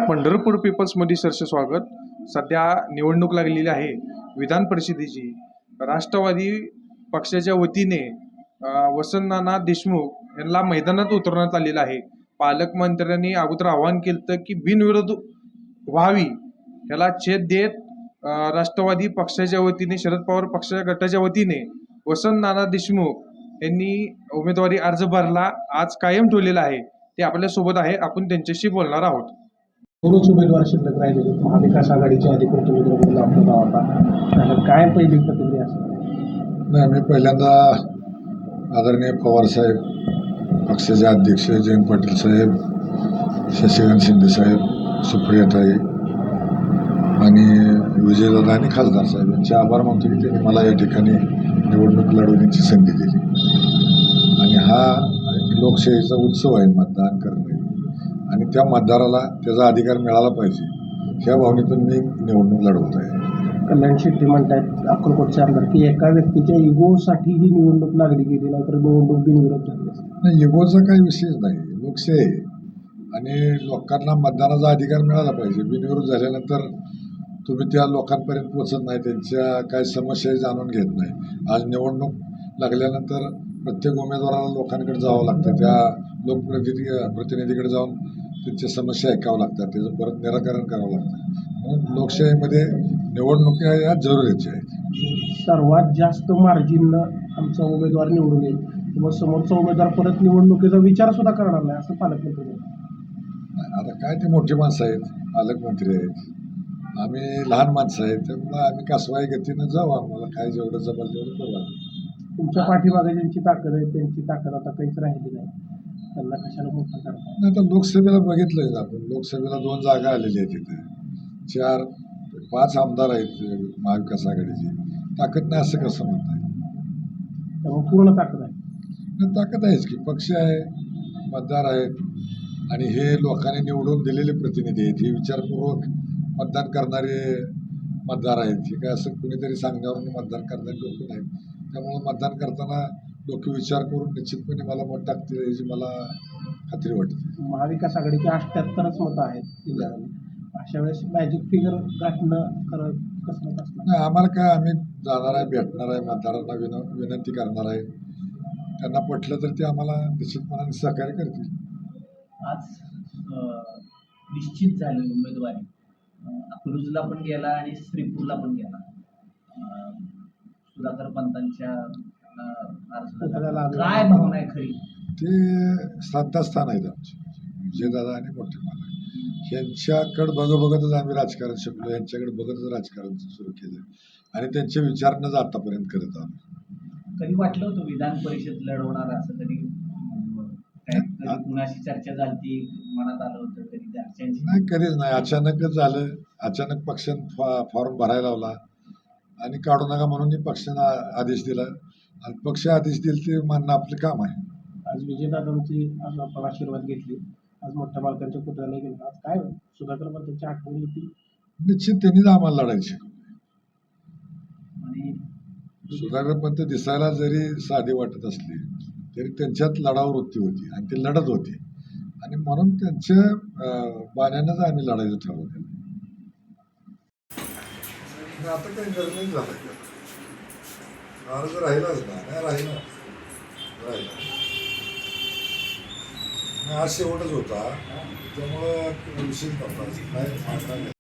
पंढरपूर पीपल्समध्ये सरसे स्वागत. सध्या निवडणूक लागलेली आहे विधान परिषदेची. राष्ट्रवादी पक्षाच्या वतीने वसंतनाना देशमुख यांना मैदानात उतरवण्यात आलेलं आहे. पालकमंत्र्यांनी अगोदर आवाहन केलं की बिनविरोध व्हावी, याला छेद देत राष्ट्रवादी पक्षाच्या वतीने, शरद पवार पक्षाच्या गटाच्या वतीने वसंतनाना देशमुख यांनी उमेदवारी अर्ज भरला, आज कायम ठेवलेला आहे. ते आपल्यासोबत आहे, आपण त्यांच्याशी बोलणार आहोत. दोनच उमेदवार शिल्लक राहिलेले. महाविकास आघाडीचे अधिकृत उमेदवार म्हणून आपलं नाव आता त्याला काय पहिली प्रतिक्रिया असणार? नाही, मी पहिल्यांदा आदरणीय पवारसाहेब, पक्षाचे अध्यक्ष जयंत पाटील साहेब, शशिकांत शिंदे साहेब, सुप्रियाताई आणि विजयदादा आणि खासदार साहेब यांचे आभार मानतो की त्यांनी मला या ठिकाणी निवडणूक लढवण्याची संधी दिली. आणि हा लोकशाहीचा उत्सव आहे, मतदान करणे, आणि त्या मतदाराला त्याचा अधिकार मिळाला पाहिजे, ह्या भावनेतून मी निवडणूक लढवत आहे. कल्याण शेट्टी म्हणतात अक्कलकोटचे आमदार की एका व्यक्तीच्या इगोसाठी ही निवडणूक लागली गेली, नाहीतर निवडणूक बिनविरोध झाली असते. नाही, इगोचा काही विषयच नाही, लोकशाही आहे आणि लोकांना मतदानाचा अधिकार मिळाला पाहिजे. बिनविरोध झाल्यानंतर तुम्ही त्या लोकांपर्यंत पोचत नाही, त्यांच्या काय समस्याही जाणून घेत नाही. आज निवडणूक लागल्यानंतर प्रत्येक उमेदवाराला लोकांकडे जावं लागतं, त्या प्रतिनिधीकडे जाऊन त्यांच्या समस्या ऐकावं लागतात, त्याचं परत निराकरण करावं लागतं. म्हणून लोकशाहीमध्ये निवडणुका या जरुरीच्या आहेत. सर्वात जास्त मार्जिननं आमचा उमेदवार निवडून येईल, मग समोरचा उमेदवार परत निवडणुकीचा विचार सुद्धा करणार नाही असं पालकमंत्री. आता काय ते मोठी माणसं आहेत, पालकमंत्री आहेत, आम्ही लहान माणसं आहेत, त्यामुळे आम्ही कसवाई गतीनं जाऊ, आम्हाला काय जेवढं जमेल तेवढं करू. तुमच्या पाठीमागे ज्यांची ताकद आहे त्यांची ताकद आता काहीच राहिली नाही, त्यांना कशाला मोठं करतात? नाही, तर लोकसभेला बघितलंय आपण, लोकसभेला 2 जागा आलेल्या आहेत, तिथे 4-5 आमदार आहेत महाविकास आघाडीची. ताकद नाही असं कसं म्हणताय? त्यामुळे पूर्ण ताकद आहे. ताकद आहेच की, पक्ष आहे, मतदार आहेत, आणि हे लोकांनी निवडून दिलेले प्रतिनिधी आहेत, हे विचारपूर्वक मतदान करणारे मतदार आहेत. हे काय असं कुणीतरी सांगण्यावरून मतदान करणारे लोक नाहीत. त्यामुळे मतदान करताना लोक विचार करून निश्चितपणे मला मत टाकतील याची मला खात्री वाटते. महाविकास आघाडीची 78च मतं आहेत जिल्ह्यामध्ये. अशा वेळेस मॅजिक फिगर गाठणं कसं असणार? नाही, आम्हाला काय, आम्ही जाणार आहे, भेटणार आहे, मतदारांना विनंती करणार आहे, त्यांना पटलं तर ते आम्हाला निश्चितपणाने सहकार्य करतील. आज निश्चित झालं उमेदवारी, अकलूजला पण गेला आणि श्रीपूरला पण गेला. सुधाकर पंतांच्या काय भावना आहे खरी? ते श्रद्धास्थान आहेत आमचे विजयदादा आणि मोठे मालक, यांच्याकडे बघतच आम्ही राजकारण शिकलो, यांच्याकडे बघतच राजकारण सुरू केलं आणि त्यांच्या विचारणंच आतापर्यंत करत आलो. कधी वाटलं होतं विधान परिषद लढवणार असं? कधी कुणाशी चर्चा झाली, मनात आलं होतं कधी? नाही, कधीच नाही. अचानकच झालं. अचानक पक्षानं फॉर्म भरायला लावला आणि काढू नका म्हणून पक्षानं आदेश दिला आणि पक्ष आदेश दिले ते मानणं आपलं काम आहे. आज विजयदादांची आज आपण आशीर्वाद घेतली, आज मोठ्या मालकांच्या पुतळ्याला गेलो, आज काय सुधाकर पंतांची आठवण येते? निश्चित त्यांनीच आम्हाला लढायला शिकवलं. आणि सुधाकर पंत दिसायला जरी साधे वाटत असले तरी त्यांच्यात लढाऊ वृत्ती होती आणि ते लढत होते, आणि म्हणून त्यांच्या बाण्यानंच आम्ही लढायचं ठरवलं. आता काही निर्णय झाला की अर्ज राहिलाच नाही राहिला. आज शेवटच होता, त्यामुळं विशेष नव्हता काय मागणार नाही.